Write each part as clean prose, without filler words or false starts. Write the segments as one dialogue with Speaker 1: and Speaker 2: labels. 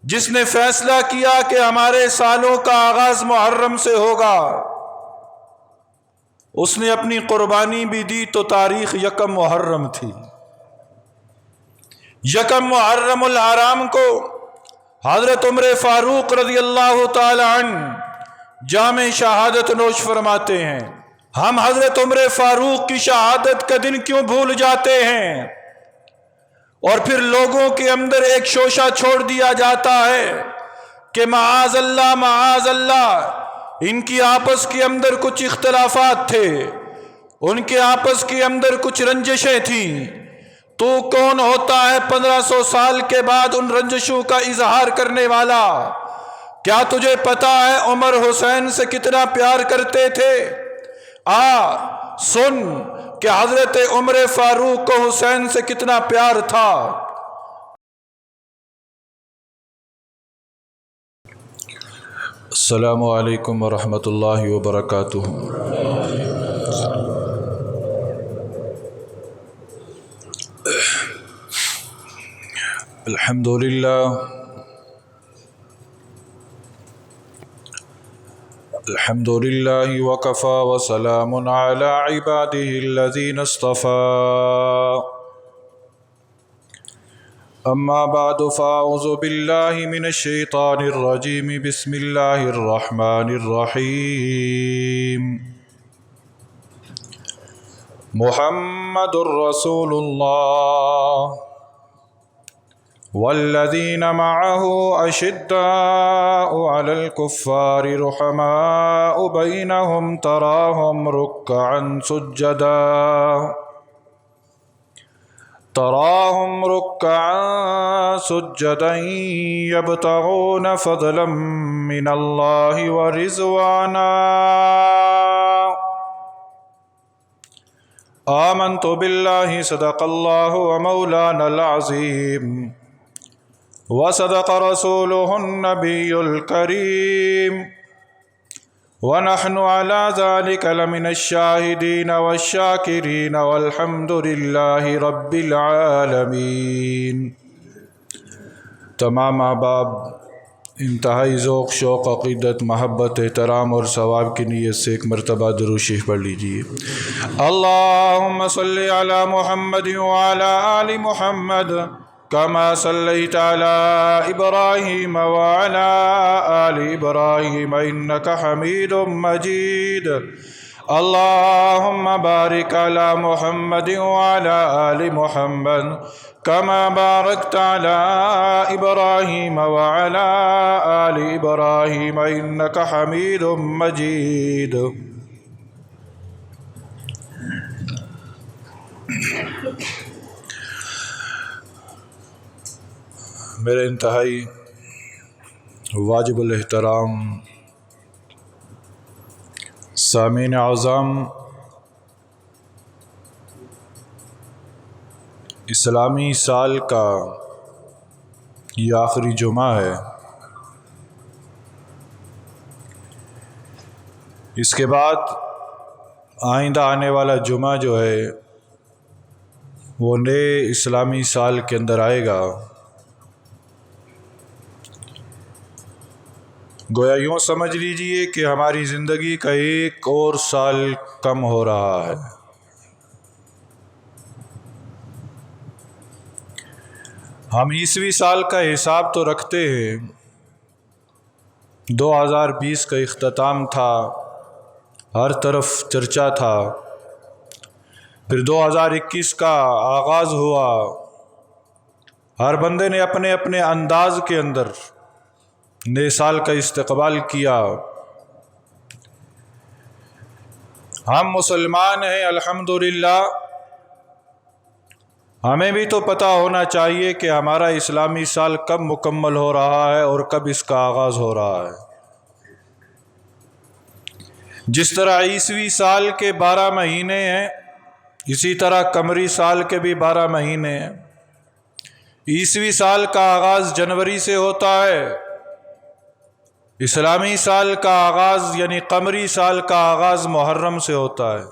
Speaker 1: جس نے فیصلہ کیا کہ ہمارے سالوں کا آغاز محرم سے ہوگا، اس نے اپنی قربانی بھی دی تو تاریخ یکم محرم تھی۔ یکم محرم الحرام کو حضرت عمر فاروق رضی اللہ تعالی عنہ جام شہادت نوش فرماتے ہیں، ہم حضرت عمر فاروق کی شہادت کا دن کیوں بھول جاتے ہیں، اور پھر لوگوں کے اندر ایک شوشہ چھوڑ دیا جاتا ہے کہ معاذ اللہ ان کی آپس کے اندر کچھ اختلافات تھے، ان کے آپس کے اندر کچھ رنجشیں تھیں۔ تو کون ہوتا ہے 1500 سال کے بعد ان رنجشوں کا اظہار کرنے والا؟ کیا تجھے پتا ہے عمر حسین سے کتنا پیار کرتے تھے؟ سن کہ حضرت عمر فاروق کو حسین سے کتنا پیار تھا۔ السلام علیکم ورحمۃ اللہ وبرکاتہ۔ الحمد للہ وکفی وسلام علی عبادہ الذین اصطفی، اما بعد فاعوذ باللہ من الشیطان الرجیم، بسم اللہ الرحمن الرحیم۔ محمد رسول اللہ والذین معه اشداء علی الکفار رحماء بینہم تراہم رکعا سجدا یبتغون فضلا من اللہ ورضوانا، آمنت باللہ صدق اللہ ومولانا العظیم، وصدق رسوله النبی الکریم، ونحن على ذلك لمن الشاہدین والشاکرین والحمد للہ رب العالمین۔ تمام احباب انتہائی ذوق، شوق، عقیدت، محبت، احترام اور ثواب کی نیت سے ایک مرتبہ درود شریف پڑھ لیجیے۔ اللہم صلی علی محمد وعلی آل محمد کما صلیت علی ابراہیم وعلی آل ابراہیم انک حمید مجید۔ اللہم بارک علی محمد وعلی آل محمد کما بارکت علی ابراہیم وعلی آل ابراہیم انک حمید مجید۔ میرے انتہائی واجب الاحترام سامعین اعظم، اسلامی سال کا یہ آخری جمعہ ہے۔ اس کے بعد آئندہ آنے والا جمعہ جو ہے وہ نئے اسلامی سال کے اندر آئے گا۔ گویا یوں سمجھ لیجئے کہ ہماری زندگی کا ایک اور سال کم ہو رہا ہے۔ ہم عیسوی سال کا حساب تو رکھتے ہیں، 2020 کا اختتام تھا، ہر طرف چرچا تھا، پھر 2021 کا آغاز ہوا، ہر بندے نے اپنے اپنے انداز کے اندر نئے سال کا استقبال کیا۔ ہم مسلمان ہیں الحمدللہ، ہمیں بھی تو پتہ ہونا چاہیے کہ ہمارا اسلامی سال کب مکمل ہو رہا ہے اور کب اس کا آغاز ہو رہا ہے۔ جس طرح عیسوی سال کے 12 مہینے ہیں، اسی طرح قمری سال کے بھی 12 مہینے ہیں۔ عیسوی سال کا آغاز جنوری سے ہوتا ہے، اسلامی سال کا آغاز یعنی قمری سال کا آغاز محرم سے ہوتا ہے،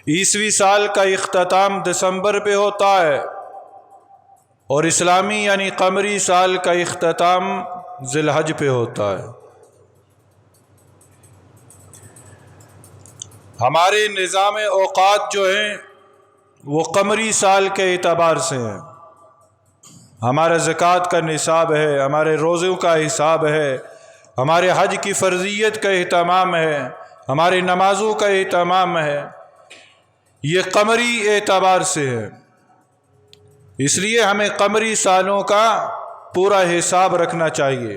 Speaker 1: عیسوی سال کا اختتام دسمبر پہ ہوتا ہے، اور اسلامی یعنی قمری سال کا اختتام ذی الحج پہ ہوتا ہے۔ ہمارے نظام اوقات جو ہیں وہ قمری سال کے اعتبار سے ہیں۔ ہمارا زکوٰۃ کا نصاب ہے، ہمارے روزوں کا حساب ہے، ہمارے حج کی فرضیت کا اہتمام ہے، ہماری نمازوں کا اہتمام ہے، یہ قمری اعتبار سے ہے۔ اس لیے ہمیں قمری سالوں کا پورا حساب رکھنا چاہیے،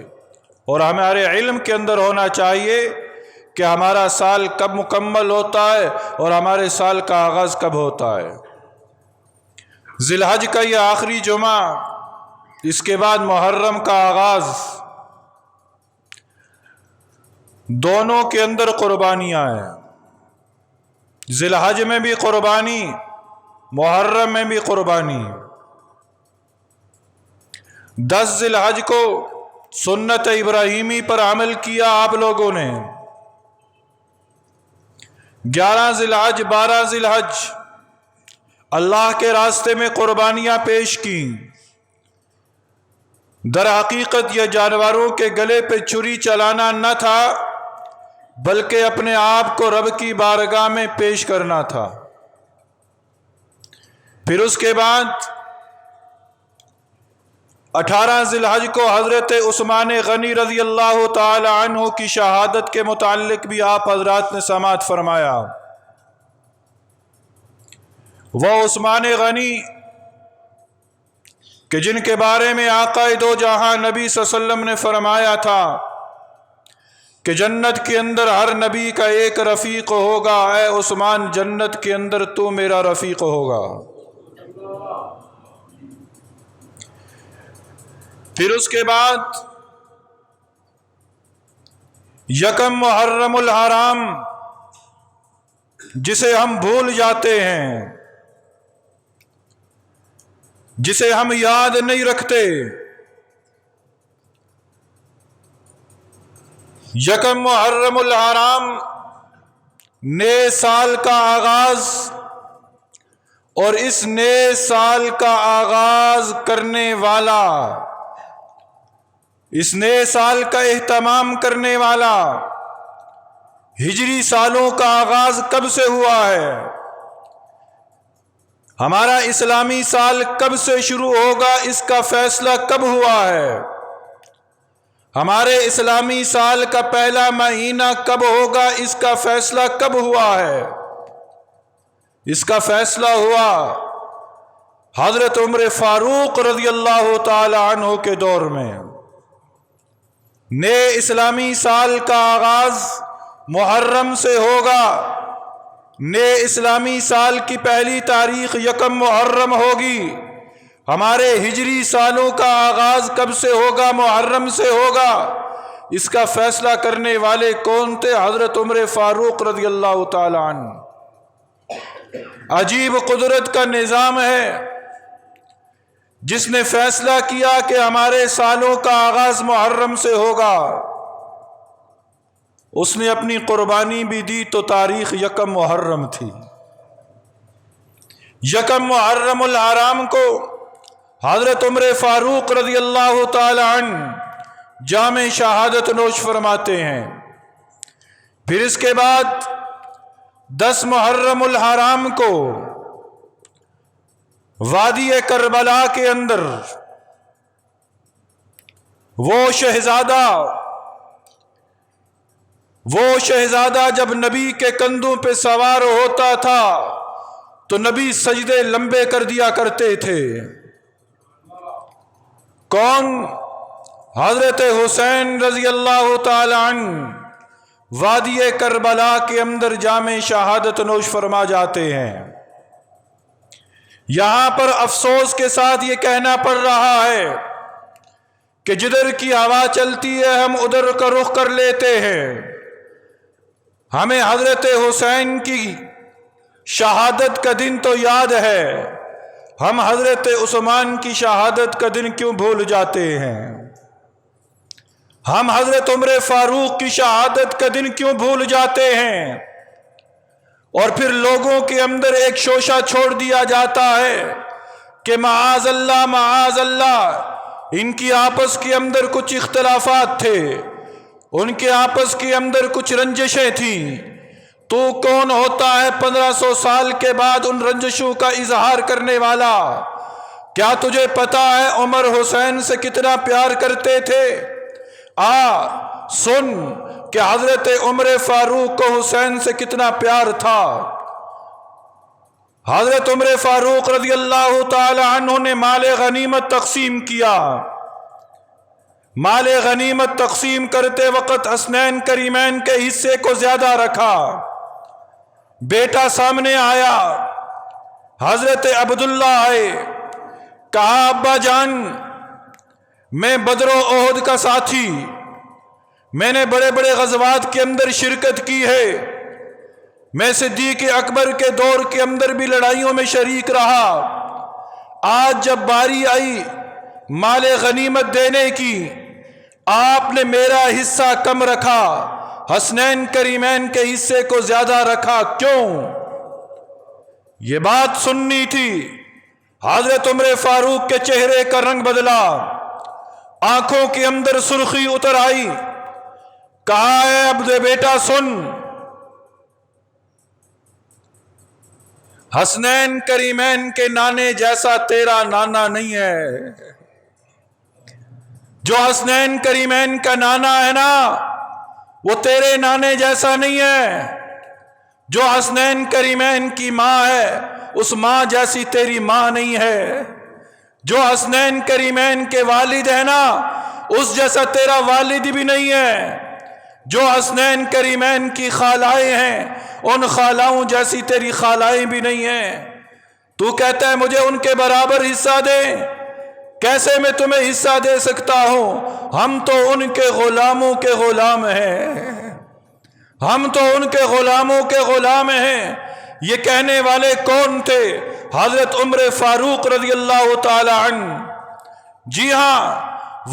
Speaker 1: اور ہمارے علم کے اندر ہونا چاہیے کہ ہمارا سال کب مکمل ہوتا ہے اور ہمارے سال کا آغاز کب ہوتا ہے۔ ذی الحج کا یہ آخری جمعہ، اس کے بعد محرم کا آغاز، دونوں کے اندر قربانیاں ہیں۔ ذی الحج میں بھی قربانی، محرم میں بھی قربانی۔ 10 ذی الحج کو سنت ابراہیمی پر عمل کیا آپ لوگوں نے، 11 ذی الحج 12 ذی الحج اللہ کے راستے میں قربانیاں پیش کی۔ در حقیقت یہ جانوروں کے گلے پہ چھری چلانا نہ تھا، بلکہ اپنے آپ کو رب کی بارگاہ میں پیش کرنا تھا۔ پھر اس کے بعد 18 ذی الحج کو حضرت عثمان غنی رضی اللہ تعالی عنہ کی شہادت کے متعلق بھی آپ حضرات نے سماعت فرمایا۔ وہ عثمان غنی کہ جن کے بارے میں آقا دو جہاں نبی صلی اللہ علیہ وسلم نے فرمایا تھا کہ جنت کے اندر ہر نبی کا ایک رفیق ہوگا، اے عثمان جنت کے اندر تو میرا رفیق ہوگا۔ پھر اس کے بعد یکم محرم الحرام، جسے ہم بھول جاتے ہیں، جسے ہم یاد نہیں رکھتے۔ یکم محرم الحرام نئے سال کا آغاز، اور اس نئے سال کا آغاز کرنے والا، اس نئے سال کا اہتمام کرنے والا، ہجری سالوں کا آغاز کب سے ہوا ہے؟ ہمارا اسلامی سال کب سے شروع ہوگا اس کا فیصلہ کب ہوا ہے؟ ہمارے اسلامی سال کا پہلا مہینہ کب ہوگا اس کا فیصلہ کب ہوا ہے؟ اس کا فیصلہ ہوا حضرت عمر فاروق رضی اللہ تعالی عنہ کے دور میں۔ نئے اسلامی سال کا آغاز محرم سے ہوگا، نئے اسلامی سال کی پہلی تاریخ یکم محرم ہوگی۔ ہمارے ہجری سالوں کا آغاز کب سے ہوگا؟ محرم سے ہوگا۔ اس کا فیصلہ کرنے والے کون تھے؟ حضرت عمر فاروق رضی اللہ تعالی عنہ۔ عجیب قدرت کا نظام ہے، جس نے فیصلہ کیا کہ ہمارے سالوں کا آغاز محرم سے ہوگا، اس نے اپنی قربانی بھی دی تو تاریخ یکم محرم تھی۔ یکم محرم الحرام کو حضرت عمر فاروق رضی اللہ تعالی عنہ جام شہادت نوش فرماتے ہیں۔ پھر اس کے بعد 10 محرم الحرام کو وادی کربلا کے اندر وہ شہزادہ جب نبی کے کندھوں پہ سوار ہوتا تھا تو نبی سجدے لمبے کر دیا کرتے تھے۔ کون؟ حضرت حسین رضی اللہ تعالی عنہ وادی کربلا کے اندر جام شہادت نوش فرما جاتے ہیں۔ یہاں پر افسوس کے ساتھ یہ کہنا پڑ رہا ہے کہ جدھر کی ہوا چلتی ہے ہم ادھر کا رخ کر لیتے ہیں۔ ہمیں حضرت حسین کی شہادت کا دن تو یاد ہے، ہم حضرت عثمان کی شہادت کا دن کیوں بھول جاتے ہیں؟ ہم حضرت عمر فاروق کی شہادت کا دن کیوں بھول جاتے ہیں؟ اور پھر لوگوں کے اندر ایک شوشہ چھوڑ دیا جاتا ہے کہ معاذ اللہ ان کی آپس کے اندر کچھ اختلافات تھے، ان کے آپس کے اندر کچھ رنجشیں تھیں، تو کون ہوتا ہے 1500 سال کے بعد ان رنجشوں کا اظہار کرنے والا؟ کیا تجھے پتا ہے عمر حسین سے کتنا پیار کرتے تھے؟ سن کہ حضرت عمر فاروق کو حسین سے کتنا پیار تھا۔ حضرت عمر فاروق رضی اللہ تعالی عنہ نے مال غنیمت تقسیم کیا۔ مال غنیمت تقسیم کرتے وقت حسنین کریمین کے حصے کو زیادہ رکھا۔ بیٹا سامنے آیا، حضرت عبداللہ آئے، کہا ابا جان میں بدر و احد کا ساتھی، میں نے بڑے بڑے غزوات کے اندر شرکت کی ہے، میں صدیق اکبر کے دور کے اندر بھی لڑائیوں میں شریک رہا، آج جب باری آئی مال غنیمت دینے کی آپ نے میرا حصہ کم رکھا، حسنین کریمین کے حصے کو زیادہ رکھا، کیوں؟ یہ بات سننی تھی۔ حضرت عمر فاروق کے چہرے کا رنگ بدلا، آنکھوں کے اندر سرخی اتر آئی، کہا ہے عبد بیٹا سن، حسنین کریمین کے نانے جیسا تیرا نانا نہیں ہے۔ جو حسنین کریمین کا نانا ہے نا وہ تیرے نانے جیسا نہیں ہے، جو حسنین کریمین کی ماں ہے اس ماں جیسی تیری ماں نہیں ہے، جو حسنین کریمین کے والد ہے نا اس جیسا تیرا والد بھی نہیں ہے، جو حسنین کریمین کی خالائیں ہیں ان خالاؤں جیسی تیری خالائیں بھی نہیں ہیں۔ تو کہتا ہے مجھے ان کے برابر حصہ دے، کیسے میں تمہیں حصہ دے سکتا ہوں؟ ہم تو ان کے غلاموں کے غلام ہیں، ہم تو ان کے غلاموں کے غلام ہیں۔ یہ کہنے والے کون تھے؟ حضرت عمر فاروق رضی اللہ تعالی عنہ۔ جی ہاں،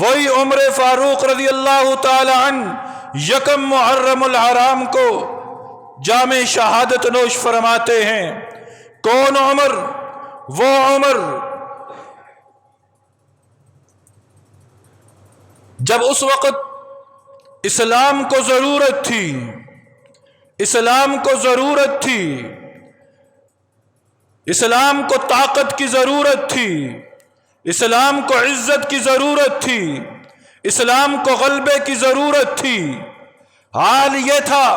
Speaker 1: وہی عمر فاروق رضی اللہ تعالی عنہ یکم محرم الحرام کو جام شہادت نوش فرماتے ہیں۔ کون عمر؟ وہ عمر جب اس وقت اسلام کو ضرورت تھی، اسلام کو ضرورت تھی، اسلام کو طاقت کی ضرورت تھی، اسلام کو عزت کی ضرورت تھی، اسلام کو غلبے کی ضرورت تھی۔ حال یہ تھا،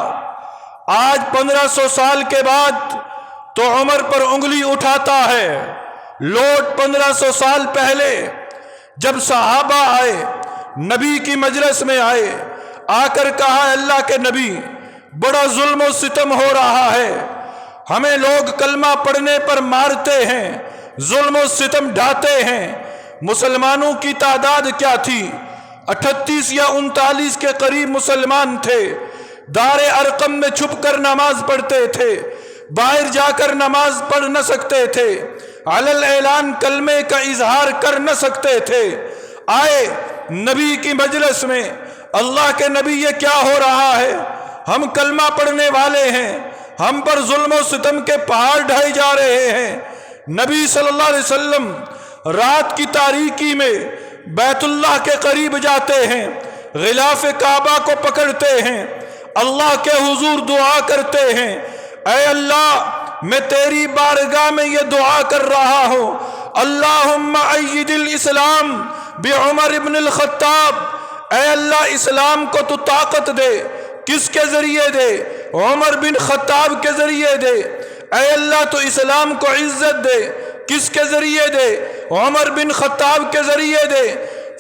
Speaker 1: آج 1500 سال کے بعد تو عمر پر انگلی اٹھاتا ہے۔ لوٹ 1500 سال پہلے جب صحابہ آئے، نبی کی مجلس میں آئے، آ کر کہا اللہ کے نبی بڑا ظلم و ستم ہو رہا ہے، ہمیں لوگ کلمہ پڑھنے پر مارتے ہیں، ظلم و ستم ڈھاتے ہیں۔ مسلمانوں کی تعداد کیا تھی؟ 38 یا 39 کے قریب مسلمان تھے۔ دار ارقم میں چھپ کر نماز پڑھتے تھے، باہر جا کر نماز پڑھ نہ سکتے تھے، علل اعلان کلمے کا اظہار کر نہ سکتے تھے۔ آئے نبی کی مجلس میں، اللہ کے نبی یہ کیا ہو رہا ہے؟ ہم کلمہ پڑھنے والے ہیں، ہم پر ظلم و ستم کے پہاڑ ڈھائے جا رہے ہیں۔ نبی صلی اللہ علیہ وسلم رات کی تاریکی میں بیت اللہ کے قریب جاتے ہیں، غلاف کعبہ کو پکڑتے ہیں، اللہ کے حضور دعا کرتے ہیں، اے اللہ میں تیری بارگاہ میں یہ دعا کر رہا ہوں، اللہم اید الاسلام بعمر ابن الخطاب، اے اللہ اسلام کو تو طاقت دے، کس کے ذریعے دے؟ عمر بن خطاب کے ذریعے دے۔ اے اللہ تو اسلام کو عزت دے، کس کے ذریعے دے؟ عمر بن خطاب کے ذریعے دے۔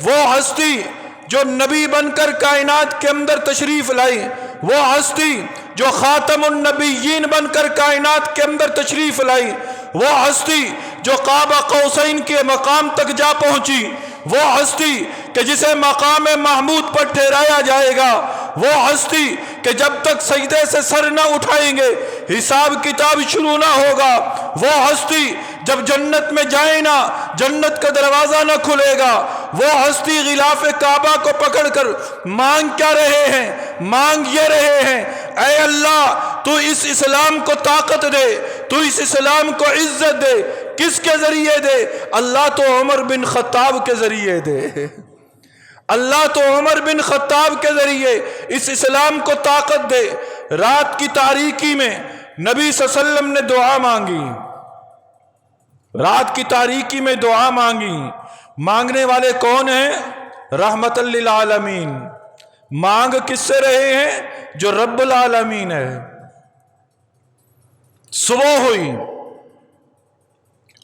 Speaker 1: وہ ہستی جو نبی بن کر کائنات کے اندر تشریف لائی، وہ ہستی جو خاتم النبیین بن کر کائنات کے اندر تشریف لائی، وہ ہستی جو قاب قوسین کے مقام تک جا پہنچی، وہ ہستی کہ جسے مقام محمود پر ٹھہرایا جائے گا، وہ ہستی کہ جب تک سجدے سے سر نہ اٹھائیں گے حساب کتاب شروع نہ ہوگا، وہ ہستی جب جنت میں جائیں نا جنت کا دروازہ نہ کھلے گا، وہ ہستی غلاف کعبہ کو پکڑ کر مانگ کیا رہے ہیں؟ مانگ یہ رہے ہیں، اے اللہ تو اس اسلام کو طاقت دے، تو اس اسلام کو عزت دے، کس کے ذریعے دے؟ اللہ تو عمر بن خطاب کے ذریعے دے، اللہ تو عمر بن خطاب کے ذریعے اس اسلام کو طاقت دے۔ رات کی تاریکی میں نبی صلی اللہ علیہ وسلم نے دعا مانگی، رات کی تاریکی میں دعا مانگی۔ مانگنے والے کون ہیں؟ رحمت للعالمین۔ مانگ کس سے رہے ہیں؟ جو رب العالمین ہے۔ صبح ہوئی،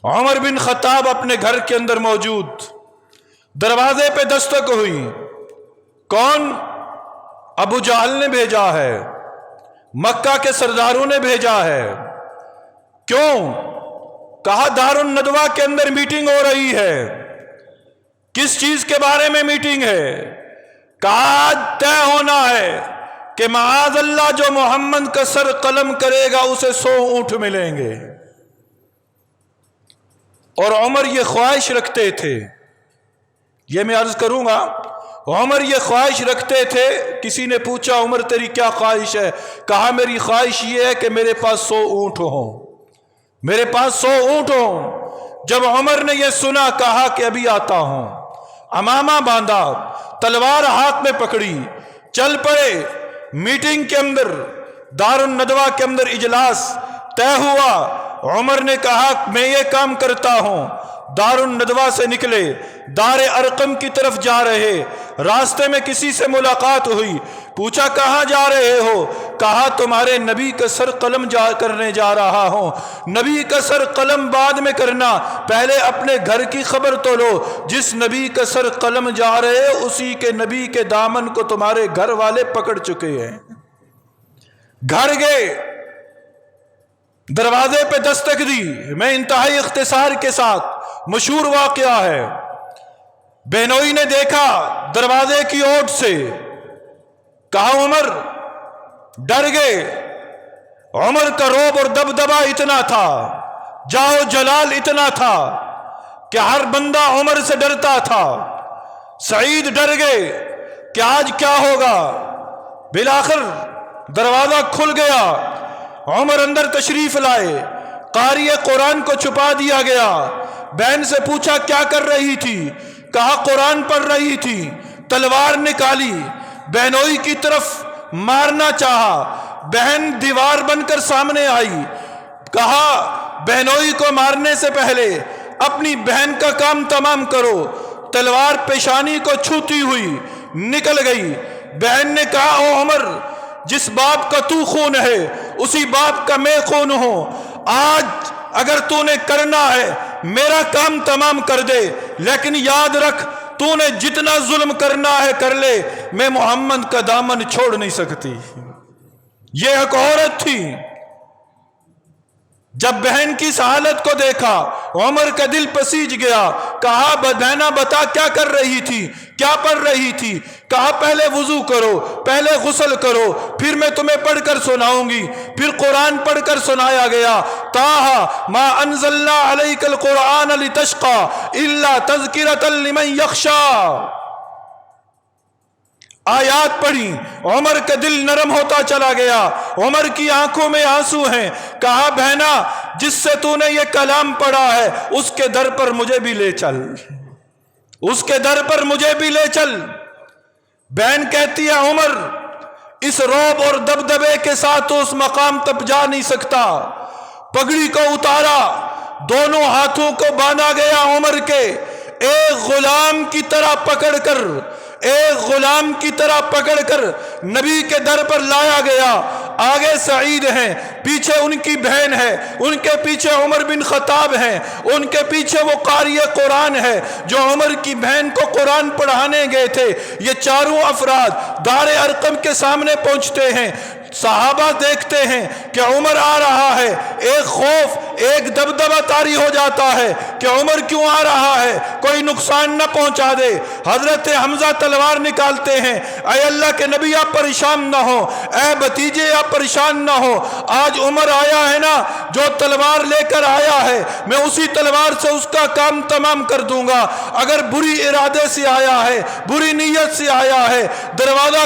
Speaker 1: عمر بن خطاب اپنے گھر کے اندر موجود، دروازے پہ دستک ہوئی۔ کون؟ ابو جہل نے بھیجا ہے، مکہ کے سرداروں نے بھیجا ہے۔ کیوں؟ کہا دار الندوہ کے اندر میٹنگ ہو رہی ہے۔ کس چیز کے بارے میں میٹنگ ہے؟ کہا آج طے ہونا ہے کہ معاذ اللہ جو محمد کا سر قلم کرے گا اسے 100 اونٹ ملیں گے۔ اور عمر یہ خواہش رکھتے تھے، یہ میں عرض کروں گا، عمر یہ خواہش رکھتے تھے۔ کسی نے پوچھا عمر تیری کیا خواہش ہے؟ کہا میری خواہش یہ ہے کہ میرے پاس 100 اونٹ ہوں، میرے پاس 100 اونٹ ہوں۔ جب عمر نے یہ سنا کہا کہ ابھی آتا ہوں، امامہ باندھا، تلوار ہاتھ میں پکڑی، چل پڑے۔ میٹنگ کے اندر، دار الندوہ کے اندر اجلاس طے ہوا۔ عمر نے کہا میں یہ کام کرتا ہوں۔ دار الندوہ سے نکلے، دار ارقم کی طرف جا رہے، راستے میں کسی سے ملاقات ہوئی، پوچھا کہاں جا رہے ہو؟ کہا تمہارے نبی کا سر قلم کرنے جا رہا ہوں۔ نبی کا سر قلم بعد میں کرنا، پہلے اپنے گھر کی خبر تو لو۔ جس نبی کا سر قلم جا رہے اسی کے نبی کے دامن کو تمہارے گھر والے پکڑ چکے ہیں۔ گھر گئے، دروازے پہ دستک دی۔ میں انتہائی اختصار کے ساتھ، مشہور واقعہ ہے۔ بہنوئی نے دیکھا دروازے کی اوٹ سے، کہا عمر، ڈر گئے۔ عمر کا رعب اور دبدبا اتنا تھا، جاؤ جلال اتنا تھا کہ ہر بندہ عمر سے ڈرتا تھا۔ سعید ڈر گئے کہ آج کیا ہوگا۔ بالآخر دروازہ کھل گیا، عمر اندر تشریف لائے، قاری قرآن کو چھپا دیا گیا۔ بہن سے پوچھا کیا کر رہی تھی؟ کہا قرآن پڑھ رہی تھی۔ تلوار نکالی، بہنوئی کی طرف مارنا چاہا، بہن دیوار بن کر سامنے آئی۔ کہا بہنوئی کو مارنے سے پہلے اپنی بہن کا کام تمام کرو۔ تلوار پیشانی کو چھوتی ہوئی نکل گئی۔ بہن نے کہا او عمر، جس باپ کا تو خون ہے اسی باپ کا میں خون ہوں۔ آج اگر تو نے کرنا ہے میرا کام تمام کر دے، لیکن یاد رکھ تو نے جتنا ظلم کرنا ہے کر لے، میں محمد کا دامن چھوڑ نہیں سکتی۔ یہ ایک عورت تھی۔ جب بہن کی اس حالت کو دیکھا عمر کا دل پسیج گیا۔ کہا بہنا بتا کیا کر رہی تھی، کیا پڑھ رہی تھی؟ کہا پہلے وضو کرو، پہلے غسل کرو، پھر میں تمہیں پڑھ کر سناؤں گی۔ پھر قرآن پڑھ کر سنایا گیا۔ طٰہٰ ما انزلنا علیک القرآن لتشقی الا تذکرۃ لمن یخشی۔ آیات پڑھی، عمر کا دل نرم ہوتا چلا گیا، عمر کی آنکھوں میں آنسو ہیں۔ کہا بہنا جس سے تو نے یہ کلام پڑھا ہے اس کے در پر مجھے بھی لے چل، اس کے در پر مجھے بھی لے چل۔ بہن کہتی ہے عمر اس رعب اور دبدبے کے ساتھ تو اس مقام تک جا نہیں سکتا۔ پگڑی کو اتارا، دونوں ہاتھوں کو باندھا گیا عمر کے، ایک غلام کی طرح پکڑ کر، ایک غلام کی طرح پکڑ کر نبی کے در پر لایا گیا۔ آگے سعید ہیں، پیچھے ان کی بہن ہے، ان کے پیچھے عمر بن خطاب ہیں، ان کے پیچھے وہ قاری قرآن ہے جو عمر کی بہن کو قرآن پڑھانے گئے تھے۔ یہ چاروں افراد دار ارقم کے سامنے پہنچتے ہیں۔ صحابہ دیکھتے ہیں کہ عمر آ رہا ہے، ایک خوف، ایک دبدبہ طاری ہو جاتا ہے کہ عمر کیوں آ رہا ہے، کوئی نقصان نہ پہنچا دے۔ حضرت حمزہ تلوار نکالتے ہیں، اے اللہ کے نبی آپ پریشان نہ ہو، اے بھتیجے آپ پریشان نہ ہو، آج عمر آیا ہے نا، جو تلوار لے کر آیا ہے میں اسی تلوار سے اس کا کام تمام کر دوں گا۔ اگر بری ارادے سے آیا ہے، بری نیت سے آیا ہے، دروازہ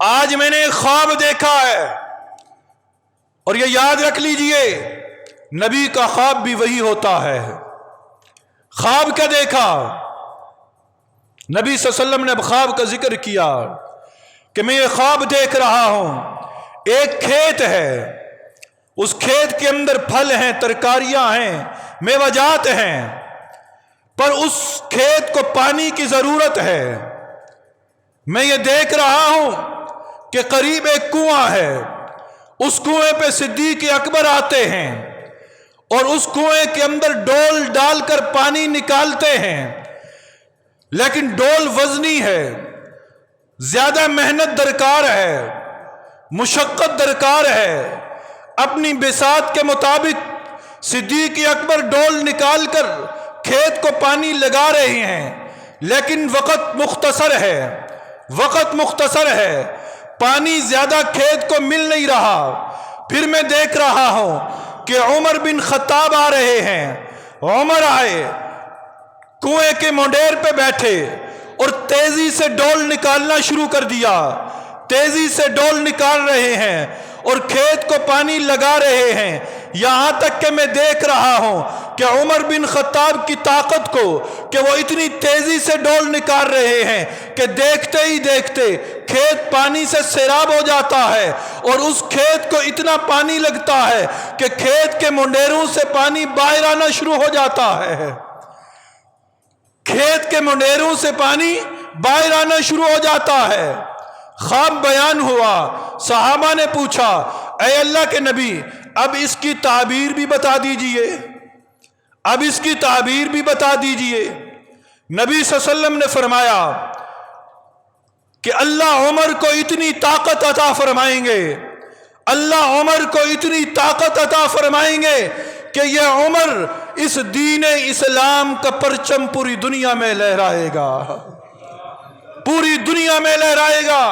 Speaker 1: آج میں نے ایک خواب دیکھا ہے، اور یہ یاد رکھ لیجئے نبی کا خواب بھی وہی ہوتا ہے۔ خواب کیا دیکھا؟ نبی صلی اللہ علیہ وسلم نے خواب کا ذکر کیا کہ میں یہ خواب دیکھ رہا ہوں، ایک کھیت ہے، اس کھیت کے اندر پھل ہیں، ترکاریاں ہیں، میوہ جات ہیں، پر اس کھیت کو پانی کی ضرورت ہے۔ میں یہ دیکھ رہا ہوں کہ قریب ایک کنواں ہے، اس کنویں پہ صدیق اکبر آتے ہیں اور اس کنویں کے اندر ڈول ڈال کر پانی نکالتے ہیں، لیکن ڈول وزنی ہے، زیادہ محنت درکار ہے، مشقت درکار ہے۔ اپنی بساط کے مطابق صدیق اکبر ڈول نکال کر کھیت کو پانی لگا رہے ہیں، لیکن وقت مختصر ہے، پانی زیادہ کھیت کو مل نہیں رہا۔ پھر میں دیکھ رہا ہوں کہ عمر بن خطاب آ رہے ہیں۔ عمر آئے، کنویں کے منڈیر پہ بیٹھے اور تیزی سے ڈول نکالنا شروع کر دیا، تیزی سے ڈول نکال رہے ہیں اور کھیت کو پانی لگا رہے ہیں، یہاں تک کہ میں دیکھ رہا ہوں کہ عمر بن خطاب کی طاقت کو کہ وہ اتنی تیزی سے ڈول نکال رہے ہیں کہ دیکھتے ہی دیکھتے کھیت پانی سے سیراب ہو جاتا ہے، اور اس کھیت کو اتنا پانی لگتا ہے کہ کھیت کے منڈیروں سے پانی باہر آنا شروع ہو جاتا ہے، کھیت کے منڈیروں سے پانی باہر آنا شروع ہو جاتا ہے۔ خواب بیان ہوا، صحابہ نے پوچھا اے اللہ کے نبی اب اس کی تعبیر بھی بتا دیجئے، اب اس کی تعبیر بھی بتا دیجئے۔ نبی صلی اللہ علیہ وسلم نے فرمایا کہ اللہ عمر کو اتنی طاقت عطا فرمائیں گے، اللہ عمر کو اتنی طاقت عطا فرمائیں گے کہ یہ عمر اس دین اسلام کا پرچم پوری دنیا میں لہرائے گا، پوری دنیا میں لہرائے گا۔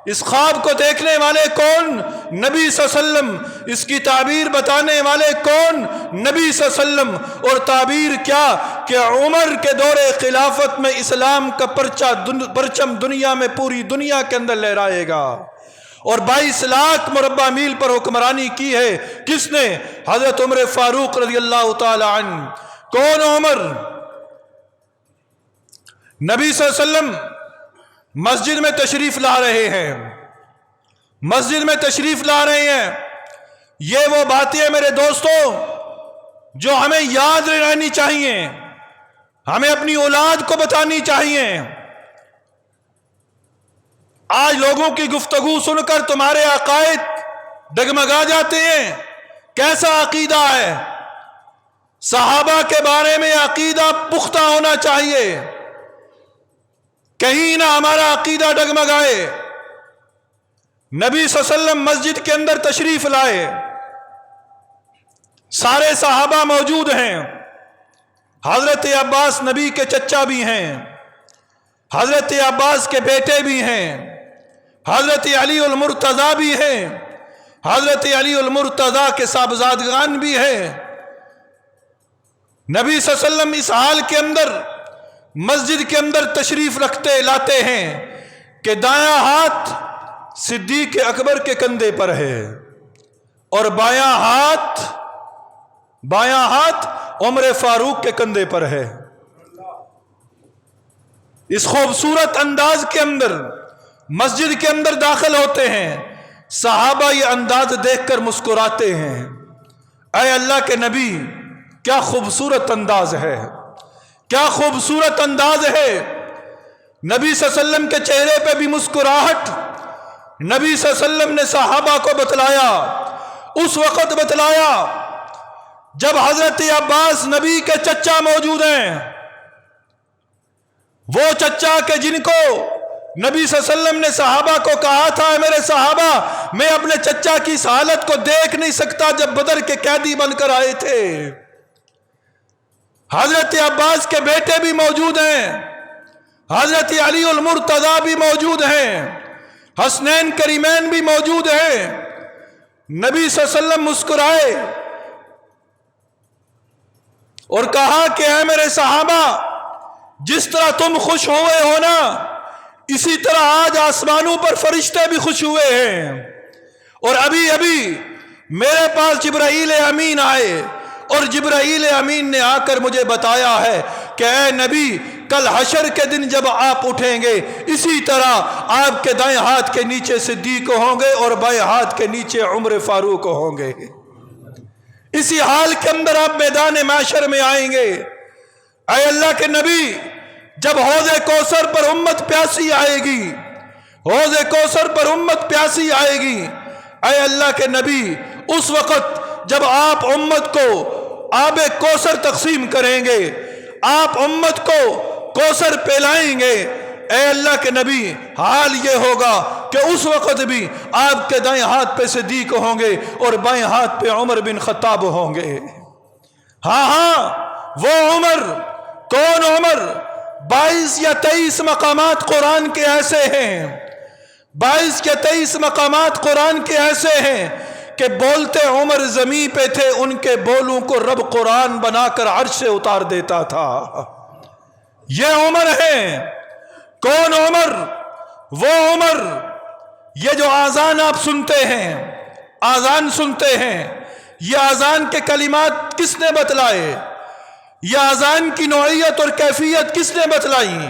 Speaker 1: اس خواب کو دیکھنے والے کون؟ نبی صلی اللہ علیہ وسلم۔ اس کی تعبیر بتانے والے کون؟ نبی صلی اللہ علیہ وسلم۔ اور تعبیر کیا کہ عمر کے دور خلافت میں اسلام کا پرچم دنیا میں پوری دنیا کے اندر لہرائے گا، اور 22 لاکھ مربع میل پر حکمرانی کی ہے کس نے؟ حضرت عمر فاروق رضی اللہ تعالی عنہ۔ کون عمر؟ نبی صلی اللہ علیہ وسلم مسجد میں تشریف لا رہے ہیں، مسجد میں تشریف لا رہے ہیں۔ یہ وہ باتیں ہیں میرے دوستو جو ہمیں یاد رہنی چاہیے، ہمیں اپنی اولاد کو بتانی چاہیے۔ آج لوگوں کی گفتگو سن کر تمہارے عقائد ڈگمگا جاتے ہیں۔ کیسا عقیدہ ہے؟ صحابہ کے بارے میں عقیدہ پختہ ہونا چاہیے، کہیں نہ ہمارا عقیدہ ڈگمگائے۔ نبی صلی اللہ علیہ وسلم مسجد کے اندر تشریف لائے، سارے صحابہ موجود ہیں، حضرت عباس نبی کے چچا بھی ہیں، حضرت عباس کے بیٹے بھی ہیں، حضرت علی المرتضیٰ بھی ہیں، حضرت علی المرتضیٰ کے صاحبزادگان بھی ہیں۔ نبی صلی اللہ علیہ وسلم اس حال کے اندر مسجد کے اندر تشریف لاتے ہیں کہ دایاں ہاتھ صدیق اکبر کے کندھے پر ہے اور بایاں ہاتھ عمر فاروق کے کندھے پر ہے۔ اس خوبصورت انداز کے اندر مسجد کے اندر داخل ہوتے ہیں، صحابہ یہ انداز دیکھ کر مسکراتے ہیں۔ اے اللہ کے نبی کیا خوبصورت انداز ہے، کیا خوبصورت انداز ہے۔ نبی صلی اللہ علیہ وسلم کے چہرے پہ بھی مسکراہٹ۔ نبی صلی اللہ علیہ وسلم نے صحابہ کو بتلایا، اس وقت بتلایا جب حضرت عباس نبی کے چچا موجود ہیں، وہ چچا کہ جن کو نبی صلی اللہ علیہ وسلم نے صحابہ کو کہا تھا میرے صحابہ میں اپنے چچا کی اس حالت کو دیکھ نہیں سکتا جب بدر کے قیدی بن کر آئے تھے۔ حضرت عباس کے بیٹے بھی موجود ہیں، حضرت علی المرتضیٰ بھی موجود ہیں، حسنین کریمین بھی موجود ہیں۔ نبی صلی اللہ علیہ وسلم مسکرائے اور کہا کہ اے میرے صحابہ جس طرح تم خوش ہوئے ہو نا، اسی طرح آج آسمانوں پر فرشتے بھی خوش ہوئے ہیں، اور ابھی ابھی میرے پاس جبرائیل امین آئے، اور جبرائیل امین نے آ کر مجھے بتایا ہے کہ اے نبی، کل حشر کے دن جب آپ اٹھیں گے اسی طرح آپ کے دائیں ہاتھ کے نیچے صدیق ہوں گے اور بائیں ہاتھ کے نیچے عمر فاروق ہوں گے۔ اسی حال کے اندر آپ میدان محشر میں آئیں گے۔ اے اللہ کے نبی، جب حوض کوثر پر امت پیاسی آئے گی، حوض کوثر پر امت پیاسی آئے گی، اے اللہ کے نبی، اس وقت جب آپ امت کو آب کوثر تقسیم کریں گے، آپ امت کو کوثر پلائیں گے، اے اللہ کے نبی، حال یہ ہوگا کہ اس وقت بھی آپ کے دائیں ہاتھ پہ صدیق ہوں گے اور بائیں ہاتھ پہ عمر بن خطاب ہوں گے۔ ہاں وہ عمر، کون عمر؟ 22 یا 23 مقامات قرآن کے ایسے ہیں، 22 یا 23 مقامات قرآن کے ایسے ہیں کہ بولتے عمر زمین پہ تھے، ان کے بولوں کو رب قرآن بنا کر عرش سے اتار دیتا تھا۔ یہ عمر ہے۔ کون عمر؟ وہ عمر، یہ جو آذان آپ سنتے ہیں، آذان سنتے ہیں، یہ آذان کے کلمات کس نے بتلائے؟ یہ آذان کی نوعیت اور کیفیت کس نے بتلائی؟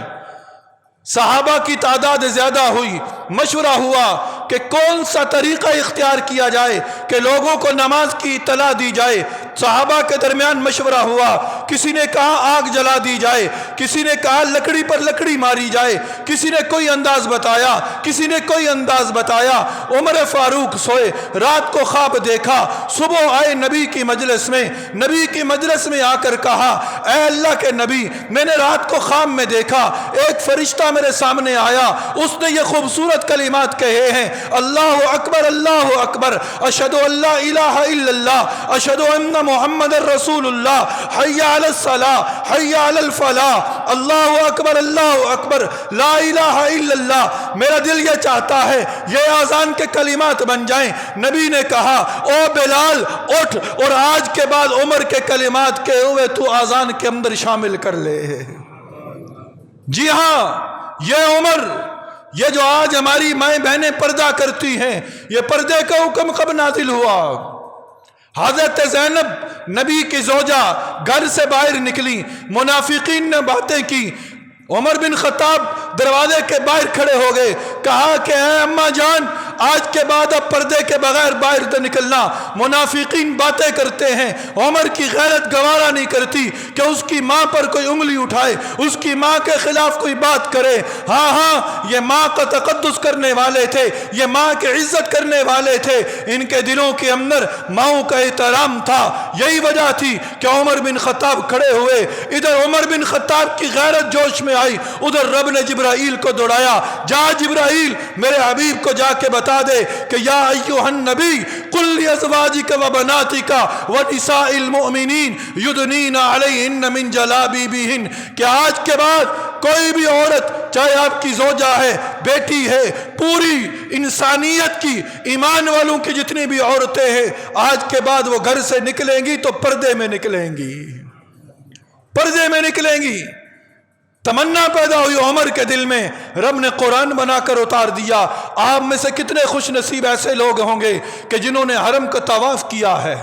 Speaker 1: صحابہ کی تعداد زیادہ ہوئی، مشورہ ہوا کہ کون سا طریقہ اختیار کیا جائے کہ لوگوں کو نماز کی اطلاع دی جائے۔ صحابہ کے درمیان مشورہ ہوا، کسی نے کہا آگ جلا دی جائے، کسی نے کہا لکڑی پر لکڑی ماری جائے، کسی نے کوئی انداز بتایا، کسی نے کوئی انداز بتایا۔ عمر فاروق سوئے، رات کو خواب دیکھا، صبح آئے نبی کی مجلس میں، نبی کی مجلس میں آ کر کہا اے اللہ کے نبی، میں نے رات کو خواب میں دیکھا ایک فرشتہ میرے سامنے آیا، اس نے یہ خوبصورت کلمات کہے ہیں، اللہ اکبر اللہ اکبر، اشہد ان لا الہ الا اللہ، اشہد ان محمد رسول اللہ، حی علی الصلاۃ حی علی الفلاح، اللہ اکبر لا الہ الا اللہ۔ میرا دل یہ چاہتا ہے یہ آذان کے کلمات بن جائیں۔ نبی نے کہا او بلال اٹھ اور آج کے بعد عمر کے کلمات کے ہوئے تو آذان کے اندر شامل کر لے۔ جی ہاں، یہ عمر، یہ جو آج ہماری مائیں بہنیں پردہ کرتی ہیں، یہ پردے کا حکم کب نازل ہوا؟ حضرت زینب نبی کی زوجہ گھر سے باہر نکلی، منافقین نے باتیں کی، عمر بن خطاب دروازے کے باہر کھڑے ہو گئے، کہا کہ اے اماں جان، آج کے بعد اب پردے کے بغیر باہر نہ نکلنا۔ منافقین باتیں کرتے ہیں، عمر کی غیرت گوارا نہیں کرتی کہ اس کی ماں پر کوئی انگلی اٹھائے، اس کی ماں کے خلاف کوئی بات کرے۔ ہاں یہ ماں کا تقدس کرنے والے تھے، یہ ماں کی عزت کرنے والے تھے، ان کے دلوں کے اندر ماؤں کا احترام تھا۔ یہی وجہ تھی کہ عمر بن خطاب کھڑے ہوئے، ادھر عمر بن خطاب کی غیرت جوش میں آئی، ادھر رب نے جبرائیل کو دوڑایا، جا جبرائیل میرے حبیب کو جا کے بتا دے کہ یا ایھا النبی قل لازواجک و بناتک و نساء المؤمنین یدنین علیہن من جلابیبہن، کہ آج کے بعد کوئی بھی عورت، چاہے آپ کی زوجہ ہے، بیٹی ہے، پوری انسانیت کی، ایمان والوں کی جتنی بھی عورتیں ہیں، آج کے بعد وہ گھر سے نکلیں گی تو پردے میں نکلیں گی، پردے میں نکلیں گی۔ تمنا پیدا ہوئی عمر کے دل میں، رب نے قرآن بنا کر اتار دیا۔ آپ میں سے کتنے خوش نصیب ایسے لوگ ہوں گے کہ جنہوں نے حرم کا طواف کیا ہے،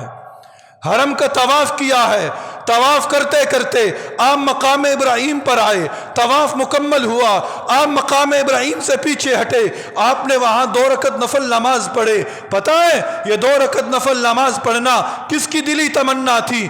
Speaker 1: حرم کا طواف کیا ہے۔ طواف کرتے کرتے آپ مقام ابراہیم پر آئے، طواف مکمل ہوا، آپ مقام ابراہیم سے پیچھے ہٹے، آپ نے وہاں 2 رکعت نفل نماز پڑھے۔ پتہ ہے یہ 2 رکعت نفل نماز پڑھنا کس کی دلی تمنا تھی؟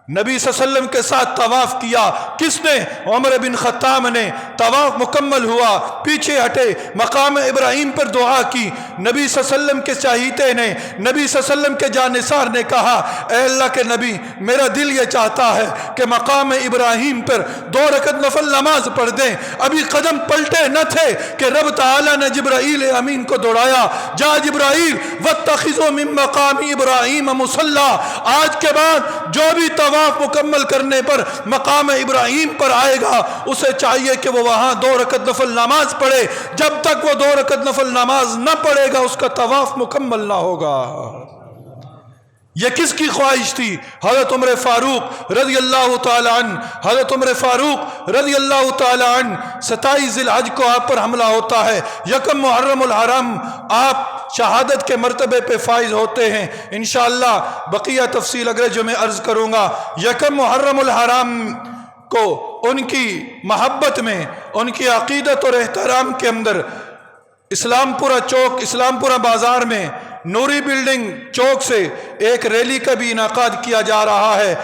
Speaker 1: نبی صلی اللہ علیہ وسلم کے ساتھ طواف کیا کس نے؟ عمر بن خطاب نے۔ طواف مکمل ہوا، پیچھے ہٹے، مقام ابراہیم پر دعا کی۔ نبی صلی اللہ علیہ وسلم کے چاہیتے نے، نبی صلی اللہ علیہ وسلم کے جانثار نے کہا اے اللہ کے نبی، میرا دل یہ چاہتا ہے کہ مقام ابراہیم پر 2 رکعت نفل نماز پڑھ دیں۔ ابھی قدم پلٹے نہ تھے کہ رب تعالیٰ نے جبرائیل امین کو دوڑایا، جا جبرائیل واتخذوا من مقام ابراہیم مصلی، آج کے بعد جو بھی طواف مکمل کرنے پر مقام ابراہیم پر آئے گا اسے چاہیے کہ وہ وہاں 2 رکعت نفل نماز پڑھے، جب تک وہ 2 رکعت نفل نماز نہ پڑھے گا اس کا طواف مکمل نہ ہوگا۔ یہ کس کی خواہش تھی؟ حضرت عمر فاروق رضی اللہ تعالیٰ عنہ، حضرت عمر فاروق رضی اللہ تعالیٰ عنہ 27 ذی الحج کو آپ پر حملہ ہوتا ہے، یکم محرم الحرام آپ شہادت کے مرتبے پہ فائز ہوتے ہیں۔ انشاءاللہ بقیہ تفصیل اگلے جمعے عرض کروں گا۔ یکم محرم الحرام کو ان کی محبت میں، ان کی عقیدت اور احترام کے اندر اسلام پورہ چوک، اسلام پورہ بازار میں نوری بلڈنگ چوک سے ایک ریلی کا بھی انعقاد کیا جا رہا ہے۔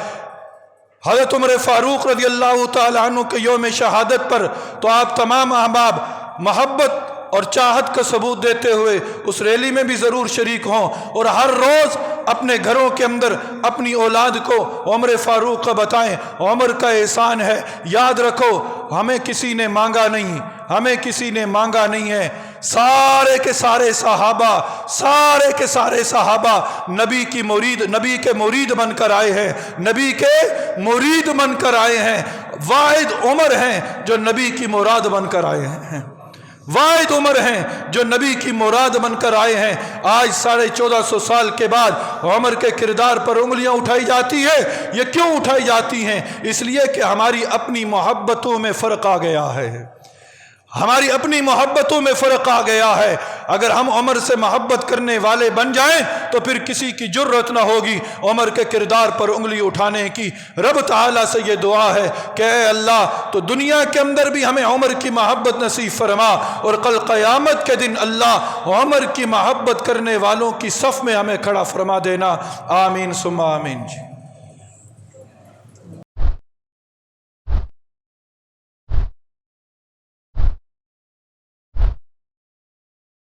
Speaker 1: حضرت عمر فاروق رضی اللہ تعالیٰ عنہ کے یوم شہادت پر تو آپ تمام احباب محبت اور چاہت کا ثبوت دیتے ہوئے اس ریلی میں بھی ضرور شریک ہوں، اور ہر روز اپنے گھروں کے اندر اپنی اولاد کو عمر فاروق کا بتائیں، عمر کا احسان ہے۔ یاد رکھو ہمیں کسی نے مانگا نہیں، ہمیں کسی نے مانگا نہیں ہے، سارے کے سارے صحابہ نبی کی مرید، نبی کے مرید بن کر آئے ہیں، نبی کے مرید بن کر آئے ہیں۔ واحد عمر ہیں جو نبی کی مراد بن کر آئے ہیں، واحد عمر ہیں جو نبی کی مراد بن کر آئے ہیں۔ آج 1450 سال کے بعد عمر کے کردار پر انگلیاں اٹھائی جاتی ہے۔ یہ کیوں اٹھائی جاتی ہیں؟ اس لیے کہ ہماری اپنی محبتوں میں فرق آ گیا ہے، ہماری اپنی محبتوں میں فرق آ گیا ہے۔ اگر ہم عمر سے محبت کرنے والے بن جائیں تو پھر کسی کی جرت نہ ہوگی عمر کے کردار پر انگلی اٹھانے کی۔ رب تعالیٰ سے یہ دعا ہے کہ اے اللہ تو دنیا کے اندر بھی ہمیں عمر کی محبت نصیب فرما، اور کل قیامت کے دن اللہ عمر کی محبت کرنے والوں کی صف میں ہمیں کھڑا فرما دینا۔ آمین ثم آمین۔